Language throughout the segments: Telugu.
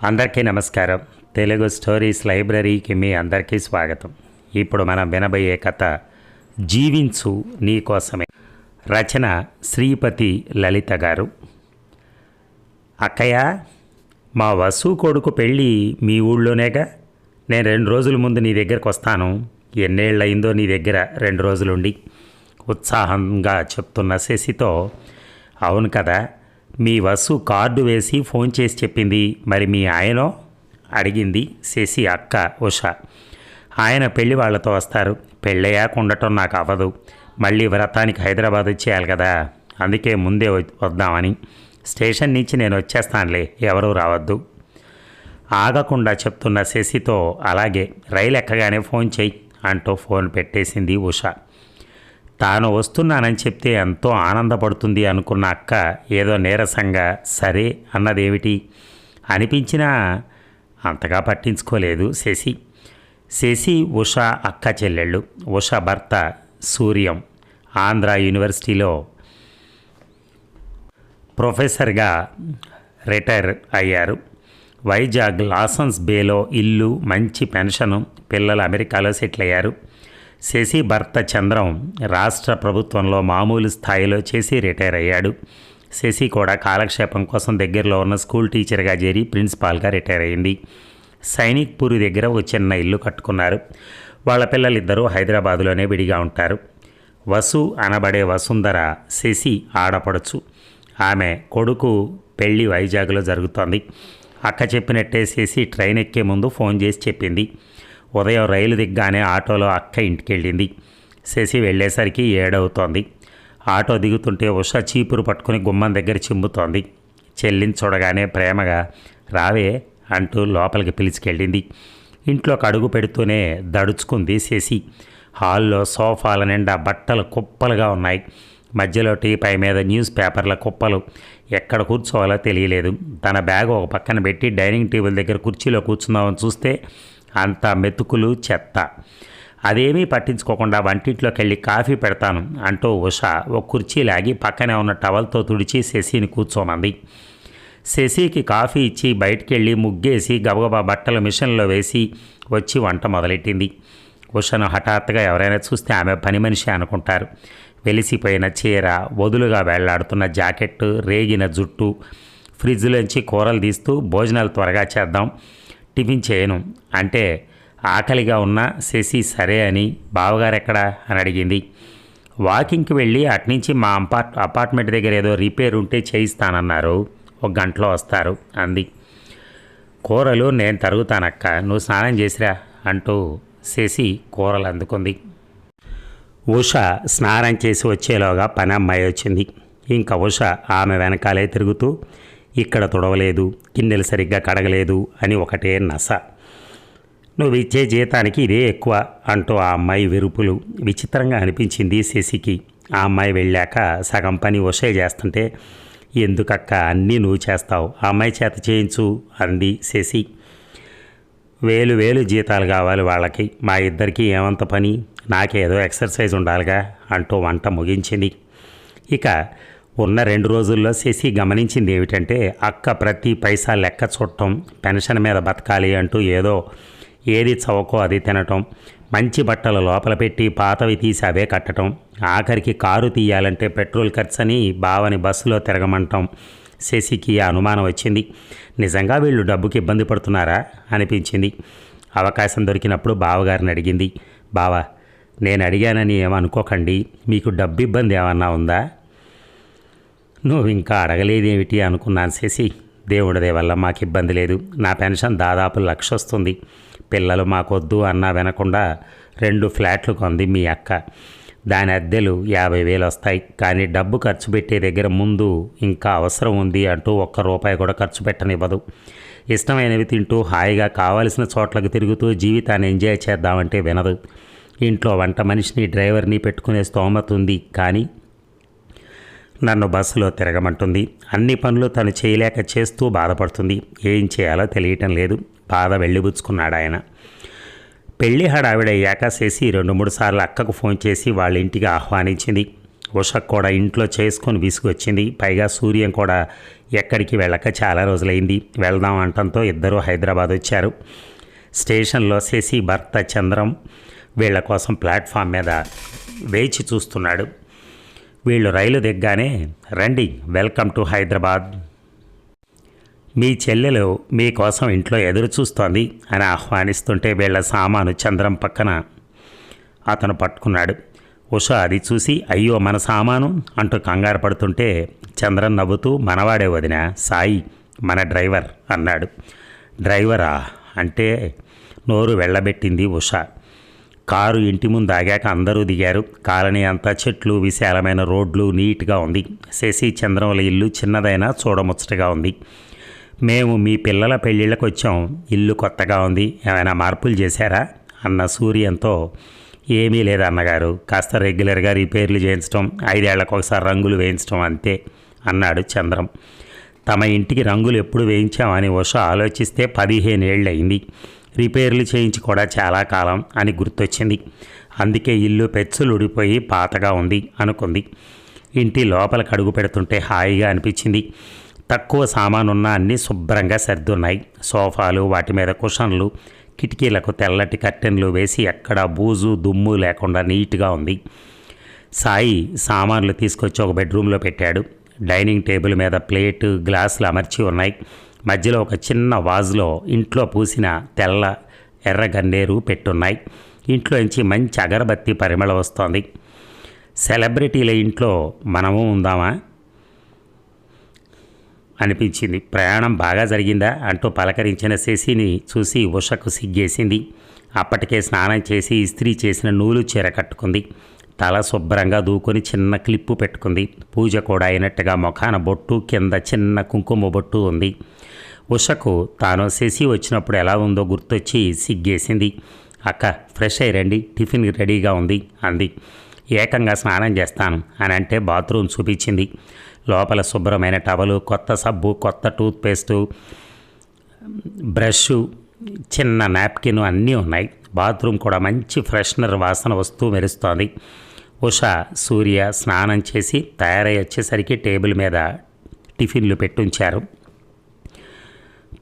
అందరికీ నమస్కారం. తెలుగు స్టోరీస్ లైబ్రరీకి మీ అందరికీ స్వాగతం. ఇప్పుడు మనం వినబోయే కథ జీవించు నీ కోసమే. రచన శ్రీపతి లలిత గారు. అక్కయ్య, మా వసు కొడుకు పెళ్ళి మీ ఊళ్ళోనేగా. నేను 2 రోజుల ముందు నీ దగ్గరకు వస్తాను. ఎన్నేళ్ళయిందో నీ దగ్గర 2 రోజులుండి, ఉత్సాహంగా చెప్తున్న శశితో. అవును కదా, మీ వసు కార్డు వేసి ఫోన్ చేసి చెప్పింది. మరి మీ ఆయనో అడిగింది శశి అక్క ఉష. ఆయన పెళ్లి వాళ్ళతో వస్తారు. పెళ్ళయ్యాక ఉండటం నాకు అవ్వదు. మళ్ళీ వ్రతానికి హైదరాబాద్ వచ్చేయాలి కదా, అందుకే ముందే వద్దామని. స్టేషన్ నుంచి నేను వచ్చేస్తానులే, ఎవరూ రావద్దు. ఆగకుండా చెప్తున్న శశితో, అలాగే, రైలు ఎక్కగానే ఫోన్ చెయ్యి అంటూ ఫోన్ పెట్టేసింది ఉష. తాను వస్తున్నానని చెప్తే ఎంతో ఆనందపడుతుంది అనుకున్న అక్క ఏదో నీరసంగా సరే అన్నదేమిటి అనిపించినా అంతగా పట్టించుకోలేదు శశి. శశి ఉష అక్క చెల్లెళ్ళు. ఉష భర్త సూర్యం ఆంధ్ర యూనివర్సిటీలో ప్రొఫెసర్గా రిటైర్ అయ్యారు. వైజాగ్ లాసన్స్ బేలో ఇల్లు, మంచి పెన్షను, పిల్లలు అమెరికాలో సెటిల్ అయ్యారు. శశి భర్త చంద్రం రాష్ట్ర ప్రభుత్వంలో మామూలు స్థాయిలో చేసి రిటైర్ అయ్యాడు. శశి కూడా కాలక్షేపం కోసం దగ్గరలో ఉన్న స్కూల్ టీచర్గా చేరి ప్రిన్సిపాల్గా రిటైర్ అయింది. సైనిక్ పూరి దగ్గర ఓ చిన్న ఇల్లు కట్టుకున్నారు. వాళ్ళ పిల్లలిద్దరూ హైదరాబాదులోనే విడిగా ఉంటారు. వసు అనబడే వసుంధర శశి ఆడపడచ్చు. ఆమె కొడుకు పెళ్లి వైజాగ్లో జరుగుతోంది. అక్క చెప్పినట్టే శశి ట్రైన్ ఎక్కే ముందు ఫోన్ చేసి చెప్పింది. ఉదయం రైలు దిగ్గానే ఆటోలో అక్క ఇంటికి వెళ్ళింది. శశి వెళ్ళేసరికి 7 అవుతోంది. ఆటో దిగుతుంటే ఉష చీపురు పట్టుకుని గుమ్మం దగ్గర చిమ్ముతోంది. చెల్లిని చూడగానే ప్రేమగా రావే అంటూ లోపలికి పిలిచికెళ్ళింది. ఇంట్లోకి అడుగు పెడుతూనే దడుచుకుంది శశి. హాల్లో సోఫాల నిండా బట్టలు కుప్పలుగా ఉన్నాయి. మధ్యలో టీపై మీద న్యూస్ పేపర్ల కుప్పలు. ఎక్కడ కూర్చోవాలో తెలియలేదు. తన బ్యాగ్ ఒక పక్కన పెట్టి డైనింగ్ టేబుల్ దగ్గర కుర్చీలో కూర్చుందామని చూస్తే అంత మెతుకులు, చెత్త. అదేమీ పట్టించుకోకుండా వంటింట్లోకి వెళ్ళి కాఫీ పెడతాను అంటూ ఉష ఒక కుర్చీ లాగి పక్కనే ఉన్న టవల్తో తుడిచి శశిని కూర్చోమంది. శశికి కాఫీ ఇచ్చి బయటికి వెళ్ళి ముగ్గేసి గబగబా బట్టలు మిషన్లో వేసి వచ్చి వంట మొదలెట్టింది. ఉషను హఠాత్తుగా ఎవరైనా చూస్తే ఆమె పని మనిషి అనుకుంటారు. వెలిసిపోయిన చీర, వదులుగా వేళ్లాడుతున్న జాకెట్టు, రేగిన జుట్టు. ఫ్రిడ్జ్లోంచి కూరలు తీస్తూ భోజనాలు త్వరగా చేద్దాం, టిఫిన్ చేయను అంటే ఆకలిగా ఉన్న శశి సరే అని, బావగారు ఎక్కడా అని అడిగింది. వాకింగ్కి వెళ్ళి అట్నుంచి మా అపార్ట్మెంట్ దగ్గర ఏదో రిపేర్ ఉంటే చేయిస్తానన్నారు, 1 గంటలో వస్తారు అంది. కూరలు నేను తరుగుతానక్క, నువ్వు స్నానం చేసిరా అంటూ శశి కూరలు అందుకుంది. ఉష స్నానం చేసి వచ్చేలోగా పని అమ్మాయి వచ్చింది. ఇంకా ఉష ఆమె వెనకాలే తిరుగుతూ, ఇక్కడ తుడవలేదు, గిన్నెలు సరిగ్గా కడగలేదు అని ఒకటే నస. నువ్వు ఇచ్చే జీతానికి ఇదే ఎక్కువ అంటూ ఆ అమ్మాయి విరుపులు విచిత్రంగా అనిపించింది శశికి. ఆ అమ్మాయి వెళ్ళాక సగం పని ఉషే చేస్తుంటే, ఎందుకక్క అన్నీ నువ్వు చేస్తావు, ఆ అమ్మాయి చేత చేయించు అంది శశి. 1000 జీతాలు కావాలి వాళ్ళకి, మా ఇద్దరికీ ఏమంత పని, నాకేదో ఎక్సర్సైజ్ ఉండాలిగా అంటూ వంట ముగించింది. ఇక ఉన్న 2 రోజుల్లో శశి గమనించింది ఏమిటంటే, అక్క ప్రతి పైసా లెక్క చూడటం, పెన్షన్ మీద బతకాలి అంటూ ఏది చవకో అది తినటం, మంచి బట్టలు లోపల పెట్టి పాతవి తీసి అవే కట్టడం, ఆఖరికి కారు తీయాలంటే పెట్రోల్ ఖర్చని బావని బస్సులో తిరగమంటాం. శశికి అనుమానం వచ్చింది. నిజంగా వీళ్ళు డబ్బుకి ఇబ్బంది పడుతున్నారా అనిపించింది. అవకాశం దొరికినప్పుడు బావగారిని అడిగింది. బావా, నేను అడిగానని ఏమనుకోకండి, మీకు డబ్బు ఇబ్బంది ఏమన్నా ఉందా? నువ్వు ఇంకా అడగలేదేమిటి అనుకున్నాను శశి. దేవుడిదే వల్ల మాకు ఇబ్బంది లేదు. నా పెన్షన్ దాదాపు 1,00,000 వస్తుంది. పిల్లలు మాకొద్దు అన్నా వినకుండా 2 ఫ్లాట్లు కొంది మీ అక్క. దాని అద్దెలు 50,000 వస్తాయి. కానీ డబ్బు ఖర్చు పెట్టే దగ్గర ముందు ఇంకా అవసరం ఉంది అంటూ ₹1 కూడా ఖర్చు పెట్టనివ్వదు. ఇష్టమైనవి తింటూ హాయిగా కావలసిన చోట్లకు తిరుగుతూ జీవితాన్ని ఎంజాయ్ చేద్దామంటే వినదు. ఇంట్లో వంట మనిషిని, డ్రైవర్ని పెట్టుకునే స్తోమత ఉంది, కానీ నన్ను బస్సులో తిరగమంటుంది. అన్ని పనులు తను చేయలేక చేస్తూ బాధపడుతుంది. ఏం చేయాలో తెలియటం లేదు. బాధ వెళ్ళిబుచ్చుకున్నాడు ఆయన. పెళ్లి హడావిడయ్యాక శశి 2-3 సార్లు అక్కకు ఫోన్ చేసి వాళ్ళ ఇంటికి ఆహ్వానించింది. ఉషకు కూడా ఇంట్లో చేసుకొని విసుగొచ్చింది. పైగా సూర్యం కూడా ఎక్కడికి వెళ్ళక చాలా రోజులైంది. వెళ్దాం అంటంతో ఇద్దరూ హైదరాబాద్ వచ్చారు. స్టేషన్లో శశి భర్త చంద్రం వీళ్ళ కోసం ప్లాట్ఫామ్ మీద వేచి చూస్తున్నాడు. వీళ్ళు రైలు దిగ్గానే, రండి, వెల్కమ్ టు హైదరాబాద్, మీ చెల్లెలు మీకోసం ఇంట్లో ఎదురు చూస్తోంది అని ఆహ్వానిస్తుంటే వీళ్ళ సామాను చంద్రం పక్కన అతను పట్టుకున్నాడు. ఉష అది చూసి, అయ్యో మన సామాను అంటూ కంగారు పడుతుంటే చంద్రన్ నవ్వుతూ, మనవాడే వదిన, సాయి మన డ్రైవర్ అన్నాడు. డ్రైవరా అంటే నోరు వెళ్ళబెట్టింది ఉష. కారు ఇంటి ముందు ఆగాక అందరూ దిగారు. కాలనీ అంతా చెట్లు, విశాలమైన రోడ్లు, నీట్గా ఉంది. శశి చంద్రముల ఇల్లు చిన్నదైనా చూడముచ్చటగా ఉంది. మేము మీ పిల్లల పెళ్ళిళ్ళకి వచ్చాం, ఇల్లు కొత్తగా ఉంది, ఏమైనా మార్పులు చేశారా అన్న సూర్యంతో, ఏమీ లేదు అన్నగారు, కాస్త రెగ్యులర్గా రిపేర్లు చేయించడం, 5 ఏళ్లకు ఒకసారి రంగులు వేయించడం అంతే అన్నాడు చంద్రం. తమ ఇంటికి రంగులు ఎప్పుడు వేయించామని ఉష ఆలోచిస్తే 15 ఏళ్ళు అయింది. రిపేర్లు చేయించి కూడా చాలా కాలం అని గుర్తొచ్చింది. అందుకే ఇల్లు పెచ్చులు ఉడిపోయి పాతగా ఉంది అనుకుంది. ఇంటి లోపలికి అడుగు పెడుతుంటే హాయిగా అనిపించింది. తక్కువ సామానున్న అన్నీ శుభ్రంగా సర్దున్నాయి. సోఫాలు, వాటి మీద కుషన్లు, కిటికీలకు తెల్లటి కర్టెన్లు వేసి ఎక్కడా బూజు దుమ్ము లేకుండా నీట్గా ఉంది. సాయి సామాన్లు తీసుకొచ్చి ఒక బెడ్రూమ్లో పెట్టాడు. డైనింగ్ టేబుల్ మీద ప్లేటు, గ్లాసులు అమర్చి ఉన్నాయి. మధ్యలో ఒక చిన్న వాజులో ఇంట్లో పూసిన తెల్ల ఎర్ర గన్నేరు పెట్టున్నాయి. ఇంట్లోంచి మంచి అగరబత్తి పరిమళం వస్తోంది. సెలబ్రిటీల ఇంట్లో మనము ఉందామా అనిపించింది. ప్రయాణం బాగా జరిగిందా అంటూ పలకరించిన శశిని చూసి ఉషకు సిగ్గేసింది. అప్పటికే స్నానం చేసి ఇస్త్రీ చేసిన నూలు చీర కట్టుకుంది. తల శుభ్రంగా దూకొని చిన్న క్లిప్పు పెట్టుకుంది. పూజ కూడా అయినట్టుగా ముఖాన బొట్టు, కింద చిన్న కుంకుమ బొట్టు ఉంది. ఉషకు తాను శశి వచ్చినప్పుడు ఎలా ఉందో గుర్తొచ్చి సిగ్గేసింది. అక్క, ఫ్రెష్ అయ్యి రండి, టిఫిన్ రెడీగా ఉంది అంది. ఏకంగా స్నానం చేస్తాను అని అంటే బాత్రూమ్ చూపించింది. లోపల శుభ్రమైన టవలు, కొత్త సబ్బు, కొత్త టూత్పేస్టు, బ్రష్, చిన్న నాప్కిన్ అన్నీ ఉన్నాయి. బాత్రూమ్ కూడా మంచి ఫ్రెషనర్ వాసన వస్తూ మెరుస్తోంది. ఉష, సూర్య స్నానం చేసి తయారై వచ్చేసరికి టేబుల్ మీద టిఫిన్లు పెట్టుంచారు.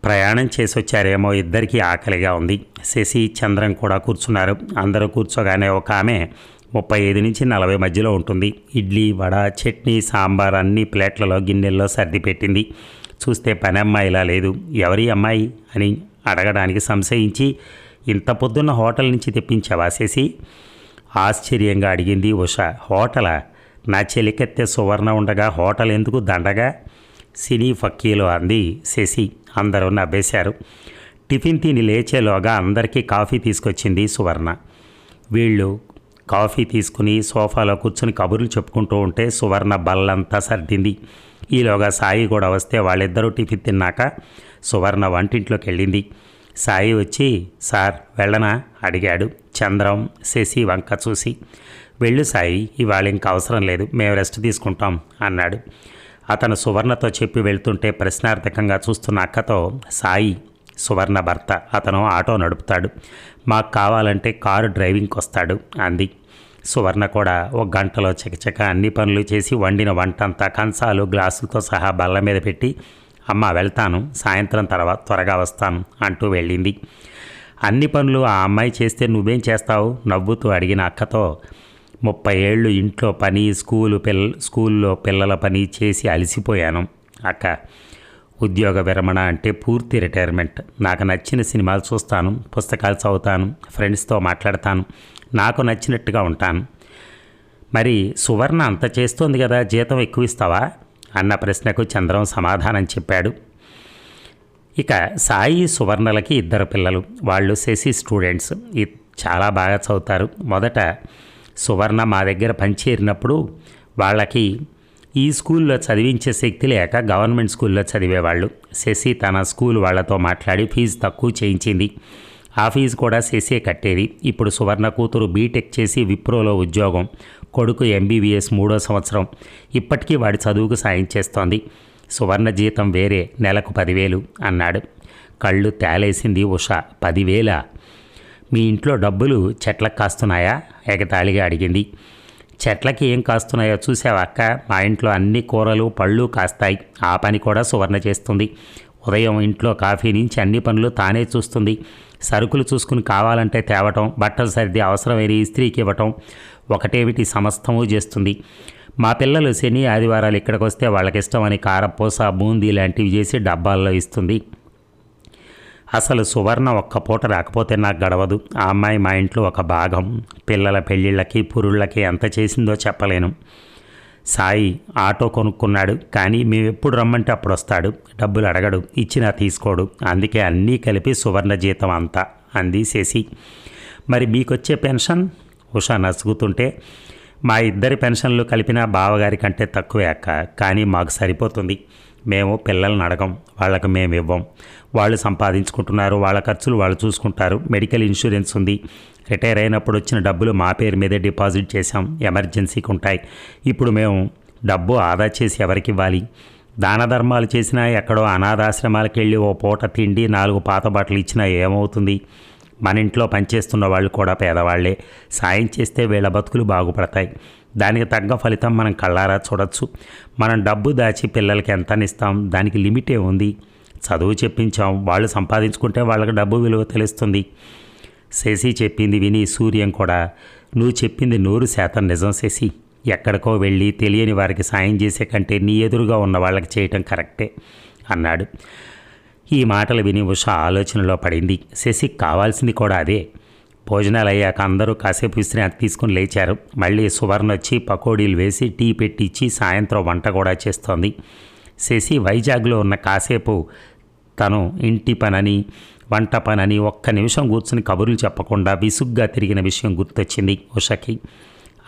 ప్రయాణం చేసి వచ్చారేమో, ఇద్దరికీ ఆకలిగా ఉంది. శశి, చంద్రం కూడా కూర్చున్నారు. అందరూ కూర్చోగానే ఒక ఆమె 35 నుంచి 40 మధ్యలో ఉంటుంది. ఇడ్లీ, వడ, చట్నీ, సాంబార్ అన్ని ప్లేట్లలో, గిన్నెల్లో సర్ది పెట్టింది. చూస్తే పని అమ్మాయిలా లేదు. ఎవరి అమ్మాయి అని అడగడానికి సంశయించి, ఇంత పొద్దున్న హోటల్ నుంచి తెప్పించావా శశి ఆశ్చర్యంగా అడిగింది ఉష. హోటలా? నా చెలికెత్తే సువర్ణ ఉండగా హోటల్ ఎందుకు దండగా? సినీ ఫక్కీలో అంది శశి. అందరూ నవ్వేశారు. టిఫిన్ తిని లేచేలోగా అందరికీ కాఫీ తీసుకొచ్చింది సువర్ణ. వీళ్ళు కాఫీ తీసుకుని సోఫాలో కూర్చుని కబుర్లు చెప్పుకుంటూ ఉంటే సువర్ణ బల్లంతా సర్దింది. ఈలోగా సాయి కూడా వస్తే వాళ్ళిద్దరూ టిఫిన్ తిన్నాక సువర్ణ వంటింట్లోకి వెళ్ళింది. సాయి వచ్చి, సార్ వెళ్ళనా అడిగాడు. చంద్రం శశి వంక చూసి, వెళ్ళు సాయి, ఇవాళ ఇంకా అవసరం లేదు, మేము రెస్ట్ తీసుకుంటాం అన్నాడు. అతను సువర్ణతో చెప్పి వెళ్తుంటే ప్రశ్నార్థకంగా చూస్తున్న అక్కతో, సాయి సువర్ణ భర్త, అతను ఆటో నడుపుతాడు, మాకు కావాలంటే కారు డ్రైవింగ్కి వస్తాడు అంది. సువర్ణ కూడా 1 గంటలో చకచక అన్ని పనులు చేసి వండిన వంటంతా కంచాలు, గ్లాసులతో సహా బల్ల మీద పెట్టి, అమ్మ వెళ్తాను, సాయంత్రం తర్వాత త్వరగా వస్తాను అంటూ వెళ్ళింది. అన్ని పనులు ఆ అమ్మాయి చేస్తే నువ్వేం చేస్తావు నవ్వుతూ అడిగిన అక్కతో, 30 ఏళ్ళు ఇంట్లో పని, స్కూల్లో పిల్లల పని చేసి అలసిపోయాను అక్క. ఉద్యోగ విరమణ అంటే పూర్తి రిటైర్మెంట్. నాకు నచ్చిన సినిమాలు చూస్తాను, పుస్తకాలు చదువుతాను, ఫ్రెండ్స్తో మాట్లాడతాను, నాకు నచ్చినట్టుగా ఉంటాను. మరి సువర్ణ అంత చేస్తోంది కదా, జీతం ఎక్కువ ఇస్తావా అన్న ప్రశ్నకు చంద్రం సమాధానం చెప్పాడు. ఇక సాయి, సువర్ణలకి 2 పిల్లలు. వాళ్ళు శశి స్టూడెంట్స్, చాలా బాగా చదువుతారు. మొదట సువర్ణ మా దగ్గర పనిచేరినప్పుడు వాళ్ళకి ఈ స్కూల్లో చదివించే శక్తి లేక గవర్నమెంట్ స్కూల్లో చదివేవాళ్ళు. శశి తన స్కూల్ వాళ్ళతో మాట్లాడి ఫీజు తక్కువ చేయించింది. ఆ ఫీజు కూడా శశి కట్టేది. ఇప్పుడు సువర్ణ కూతురు బీటెక్ చేసి విప్రోలో ఉద్యోగం, కొడుకు MBBS 3వ సంవత్సరం. ఇప్పటికీ వాడి చదువుకు సాయం చేస్తోంది. సువర్ణ జీతం వేరే, నెలకు 10,000 అన్నాడు. కళ్ళు తేలేసింది ఉష. 10,000? మీ ఇంట్లో డబ్బులు చెట్లకు కాస్తున్నాయా ఎగతాళిగా అడిగింది. చెట్లకి ఏం కాస్తున్నాయో చూసావా అక్క, మా ఇంట్లో అన్ని కూరలు పళ్ళు కాస్తాయి. ఆ పని కూడా సువర్ణ చేస్తుంది. ఉదయం ఇంట్లో కాఫీ నుంచి అన్ని పనులు తానే చూస్తుంది. సరుకులు చూసుకుని కావాలంటే తేవటం, బట్టలు సర్ది అవసరమైన ఇస్త్రీకి ఇవ్వటం, ఒకటేమిటి సమస్తము చేస్తుంది. మా పిల్లలు శని ఆదివారాలు ఇక్కడికి వస్తే వాళ్ళకిష్టమని కారపూస బూందీ లాంటివి చేసి డబ్బాల్లో ఇస్తుంది. అసలు సువర్ణ ఒక్క పూట రాకపోతే నాకు గడవదు. ఆ అమ్మాయి మా ఇంట్లో ఒక భాగం. పిల్లల పెళ్ళిళ్ళకి పురుళ్ళకి ఎంత చేసిందో చెప్పలేను. సాయి ఆటో కొనుక్కున్నాడు, కానీ మేము ఎప్పుడు రమ్మంటే అప్పుడు వస్తాడు. డబ్బులు అడగడు, ఇచ్చినా తీసుకోడు. అందుకే అన్నీ కలిపి సువర్ణ జీతం అంతా అంది శశి. మరి మీకొచ్చే పెన్షన్? ఉషా నసుగుతుంటే, మా ఇద్దరి పెన్షన్లు కలిపినా బావగారి కంటే తక్కువే అక్క, కానీ మాకు సరిపోతుంది. మేము పిల్లల్ని అడగం, వాళ్ళకి మేము ఇవ్వం. వాళ్ళు సంపాదించుకుంటున్నారు, వాళ్ళ ఖర్చులు వాళ్ళు చూసుకుంటారు. మెడికల్ ఇన్సూరెన్స్ ఉంది. రిటైర్ అయినప్పుడు వచ్చిన డబ్బులు మా పేరు మీదే డిపాజిట్ చేశాం, ఎమర్జెన్సీకి ఉంటాయి. ఇప్పుడు మేము డబ్బు ఆదా చేసి ఎవరికి ఇవ్వాలి? దాన ధర్మాలు చేసినా, ఎక్కడో అనాథాశ్రమాలకు వెళ్ళి ఓ పూట తిండి 4 పాత బట్టలు ఇచ్చినా ఏమవుతుంది? మన ఇంట్లో పనిచేస్తున్న వాళ్ళు కూడా పేదవాళ్లే. సాయం చేస్తే వీళ్ళ బతుకులు బాగుపడతాయి. దానికి తగ్గ ఫలితం మనం కళ్ళారా చూడొచ్చు. మనం డబ్బు దాచి పిల్లలకి ఎంతనిస్తాం? దానికి లిమిటే ఉంది. చదువు చెప్పించాం, వాళ్ళు సంపాదించుకుంటే వాళ్ళకి డబ్బు విలువ తెలుస్తుంది. శశి చెప్పింది విని సూర్యం కూడా, నువ్వు చెప్పింది 100% నిజం శశి. ఎక్కడికో వెళ్ళి తెలియని వారికి సాయం చేసే కంటే నీ ఎదురుగా ఉన్న వాళ్ళకి చేయటం కరెక్టే అన్నాడు. ఈ మాటలు విని ఉష ఆలోచనలో పడింది. శశికి కావాల్సింది కూడా అదే. భోజనాలు అయ్యాక అందరూ కాసేపు విశ్రాంతి తీసుకుని లేచారు. మళ్ళీ సువర్ణ వచ్చి పకోడీలు వేసి టీ పెట్టించి సాయంత్రం వంట కూడా చేస్తోంది. శశి వైజాగ్లో ఉన్న కాసేపు తను ఇంటి పనని వంట పనని ఒక్క నిమిషం కూర్చుని కబుర్లు చెప్పకుండా విసుగ్గా తిరిగిన విషయం గుర్తొచ్చింది ఉషకి.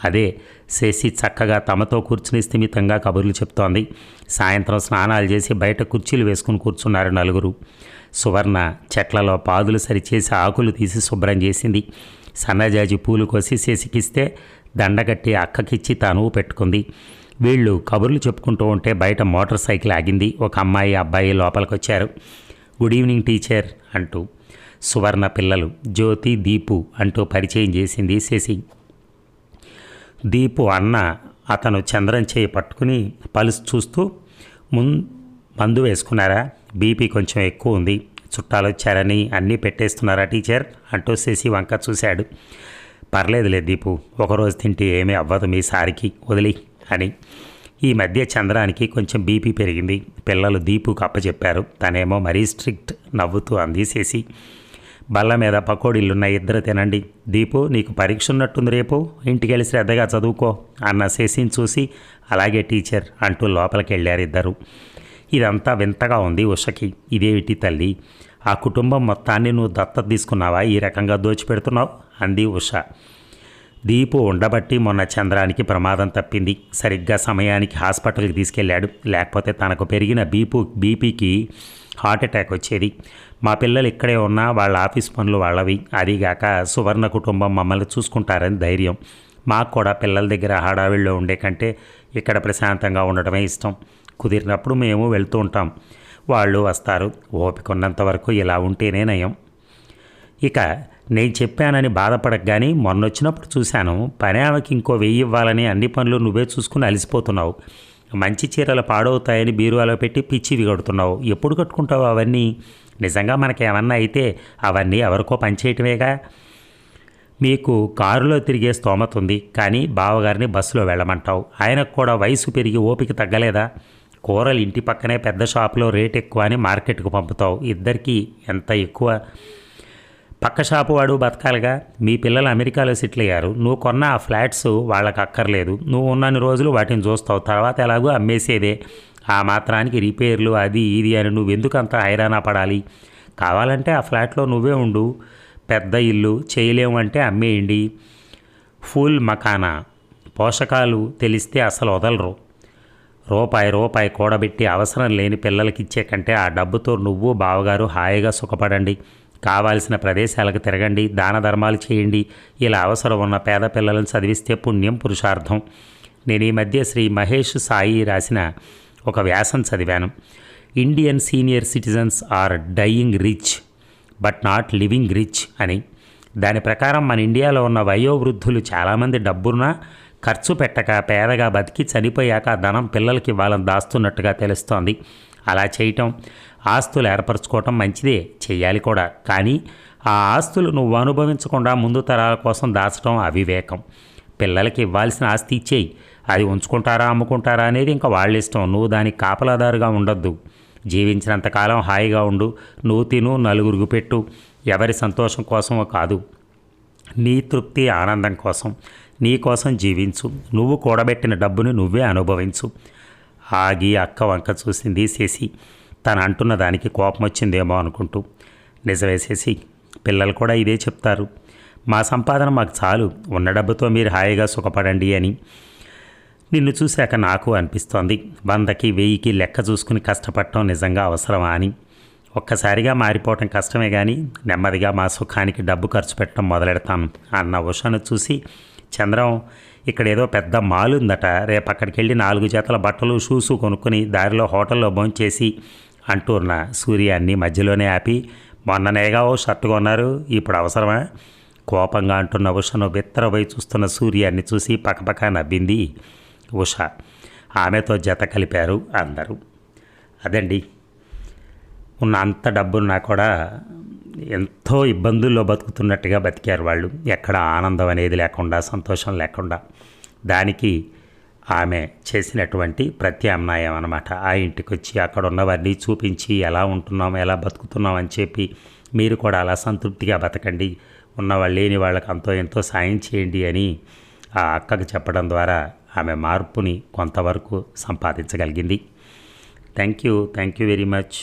అదే శశి చక్కగా తమతో కూర్చుని స్థిమితంగా కబుర్లు చెప్తోంది. సాయంత్రం స్నానాలు చేసి బయట కుర్చీలు వేసుకుని కూర్చున్నారు నలుగురు. సువర్ణ చెట్లలో పాదులు సరిచేసి ఆకులు తీసి శుభ్రం చేసింది. సన్నజాజి పూలు కోసి శశికిస్తే దండగట్టి అక్కకిచ్చి తాను పెట్టుకుంది. వీళ్ళు కబుర్లు చెప్పుకుంటూ ఉంటే బయట మోటార్ సైకిల్ ఆగింది. ఒక అమ్మాయి అబ్బాయి లోపలికి వచ్చారు. గుడ్ ఈవినింగ్ టీచర్ అంటూ. సువర్ణ పిల్లలు జ్యోతి దీపు అంటూ పరిచయం చేసింది శశి. దీపు అన్న అతను చంద్రం చేయి పట్టుకుని పలుసు చూస్తూ, మందు వేసుకున్నారా? బీపీ కొంచెం ఎక్కువ ఉంది. చుట్టాలు వచ్చారని అన్నీ పెట్టేస్తున్నారా టీచర్ అంటూ శశి వంక చూశాడు. పర్లేదులే దీపు, ఒకరోజు తింటే ఏమీ అవ్వదు మీ సారికి, వదిలి అని. ఈ మధ్య చంద్రానికి కొంచెం బీపీ పెరిగింది. పిల్లలు దీపుకు అప్పచెప్పారు. తనేమో మరీ స్ట్రిక్ట్. నవ్వుతూ అంది శశి. బల్ల మీద పకోడీలున్న ఇద్దరు తినండి. దీపు నీకు పరీక్ష ఉన్నట్టుంది, రేపు ఇంటికెళ్ళి శ్రద్ధగా చదువుకో అన్న శశిని చూసి అలాగే టీచర్ అంటూ లోపలికి వెళ్ళారు ఇద్దరు. ఇదంతా వింతగా ఉంది ఉషకి. ఇదేమిటి తల్లి, ఆ కుటుంబం మొత్తాన్ని నువ్వు దత్తత తీసుకున్నావా? ఈ రకంగా దోచిపెడుతున్నావు అంది ఉష. దీపు ఉండబట్టి మొన్న చంద్రానికి ప్రమాదం తప్పింది. సరిగ్గా సమయానికి హాస్పిటల్కి తీసుకెళ్ళాడు. లేకపోతే తనకు పెరిగిన బీపీకి హార్ట్ అటాక్ వచ్చేది. మా పిల్లలు ఇక్కడే ఉన్నా వాళ్ళ ఆఫీస్ పనులు వాళ్ళవి. అదిగాక సువర్ణ కుటుంబం మమ్మల్ని చూసుకుంటారని ధైర్యం. మాకు కూడా పిల్లల దగ్గర హడావిడిలో ఉండే కంటే ఇక్కడ ప్రశాంతంగా ఉండటమే ఇష్టం. కుదిరినప్పుడు మేము వెళ్తూ ఉంటాం, వాళ్ళు వస్తారు. ఓపిక ఉన్నంత వరకు ఇలా ఉంటేనే నయం. ఇక నేను చెప్పానని బాధపడక కానీ మొన్నొచ్చినప్పుడు చూశాను, పని ఆమెకి ఇంకో 1000 ఇవ్వాలని అన్ని పనులు నువ్వే చూసుకుని అలసిపోతున్నావు. మంచి చీరలు పాడవుతాయని బీరువాలో పెట్టి పిచ్చివి కడుతున్నావు. ఎప్పుడు కట్టుకుంటావు అవన్నీ? నిజంగా మనకేమన్నా అయితే అవన్నీ ఎవరికో పనిచేయటమేగా. మీకు కారులో తిరిగే స్తోమత ఉంది, కానీ బావగారిని బస్సులో వెళ్ళమంటావు. ఆయనకు కూడా వయసు పెరిగి ఓపిక తగ్గలేదా? కూరలు ఇంటి పక్కనే పెద్ద షాపులో రేట్ ఎక్కువ అని మార్కెట్కు పంపుతావు. ఇద్దరికీ ఎంత ఎక్కువ? పక్క షాపు వాడు బతకాలిగా. మీ పిల్లలు అమెరికాలో సెటిల్ అయ్యారు. నువ్వు కొన్న ఆ ఫ్లాట్స్ వాళ్ళకి అక్కర్లేదు. నువ్వు ఉన్నన్ని రోజులు వాటిని చూస్తావు, తర్వాత ఎలాగో అమ్మేసేదే. ఆ మాత్రానికి రిపేర్లు అది ఇది అని నువ్వెందుకు అంత హైరాణ పడాలి? కావాలంటే ఆ ఫ్లాట్లో నువ్వే ఉండు. పెద్ద ఇల్లు చేయలేము అంటే అమ్మేయండి. ఫుల్ మకానా. పోషకాలు తెలిస్తే అసలు వదలరు. రూపాయి కూడబెట్టి అవసరం లేని పిల్లలకిచ్చే కంటే ఆ డబ్బుతో నువ్వు బావగారు హాయిగా సుఖపడండి. కావాల్సిన ప్రదేశాలకు తిరగండి, దాన ధర్మాలు చేయండి. ఇలా అవసరం ఉన్న పేద పిల్లలను చదివిస్తే పుణ్యం, పురుషార్థం. నేను ఈ మధ్య శ్రీ మహేష్ సాయి రాసిన ఒక వ్యాసం చదివాను. Indian senior citizens are dying rich but not living rich అని. దాని ప్రకారం మన ఇండియాలో ఉన్న వయోవృద్ధులు చాలామంది డబ్బున్నా ఖర్చు పెట్టక పేదగా బతికి చనిపోయాక ఆ ధనం పిల్లలకి ఇవ్వాలని దాస్తున్నట్టుగా తెలుస్తోంది. అలా చేయటం, ఆస్తులు ఏర్పరచుకోవటం మంచిదే, చెయ్యాలి కూడా. కానీ ఆ ఆస్తులు నువ్వు అనుభవించకుండా ముందు తరాల కోసం దాచడం అవివేకం. పిల్లలకి ఇవ్వాల్సిన ఆస్తి ఇచ్చేయి, అది ఉంచుకుంటారా అమ్ముకుంటారా అనేది ఇంకా వాళ్ళ ఇష్టం. నువ్వు దానికి కాపలాదారుగా ఉండొద్దు. జీవించినంతకాలం హాయిగా ఉండు, నువ్వు తిను, నలుగురికి పెట్టు. ఎవరి సంతోషం కోసమో కాదు, నీ తృప్తి ఆనందం కోసం, నీ కోసం జీవించు. నువ్వు కూడబెట్టిన డబ్బుని నువ్వే అనుభవించు. ఆగి అక్క వంక చూసింది శశి. తను అంటున్న దానికి కోపం వచ్చిందేమో అనుకుంటూ. నిజమే శశి, పిల్లలు కూడా ఇదే చెప్తారు. మా సంపాదన మాకు చాలు, ఉన్న డబ్బుతో మీరు హాయిగా సుఖపడండి అని. నిన్ను చూశాక నాకు అనిపిస్తోంది, 100కి 1000కి లెక్క చూసుకుని కష్టపడటం నిజంగా అవసరమా అని. ఒక్కసారిగా మారిపోవటం కష్టమే, కానీ నెమ్మదిగా మా సుఖానికి డబ్బు ఖర్చు పెట్టడం మొదలెడతాను అన్న ఉషను చూసి, చంద్రం, ఇక్కడ ఏదో పెద్ద మాల్ ఉందట, రేపు అక్కడికి వెళ్ళి 4 జతల బట్టలు షూసు కొనుక్కొని దారిలో హోటల్లో భోంచేసి అంటూన్న సూర్యాన్ని మధ్యలోనే ఆపి, మొన్ననేగా ఓ షర్టు కొన్నారు, ఇప్పుడు అవసరమా? కోపంగా అంటున్న ఉషను బిత్తరపోయి చూస్తున్న సూర్యాన్ని చూసి పక్కపక్క నవ్వింది ఉష. ఆమెతో జత కలిపారు అందరూ. అదండి, ఉన్న అంత డబ్బున్నా కూడా ఎంతో ఇబ్బందుల్లో బతుకుతున్నట్టుగా బతికారు వాళ్ళు. ఎక్కడ ఆనందం అనేది లేకుండా, సంతోషం లేకుండా. దానికి ఆమె చేసినటువంటి ప్రత్యామ్నాయం అన్నమాట. ఆ ఇంటికి వచ్చి అక్కడ ఉన్నవన్నీ చూపించి ఎలా ఉంటున్నాం, ఎలా బతుకుతున్నాం అని చెప్పి, మీరు కూడా అలా సంతృప్తిగా బతకండి, ఉన్నవాళ్ళు లేని వాళ్ళకి అంతో ఎంతో సాయం చేయండి అని ఆ అక్కకు చెప్పడం ద్వారా ఆమె మార్పుని కొంతవరకు సంపాదించగలిగింది. Thank you very much.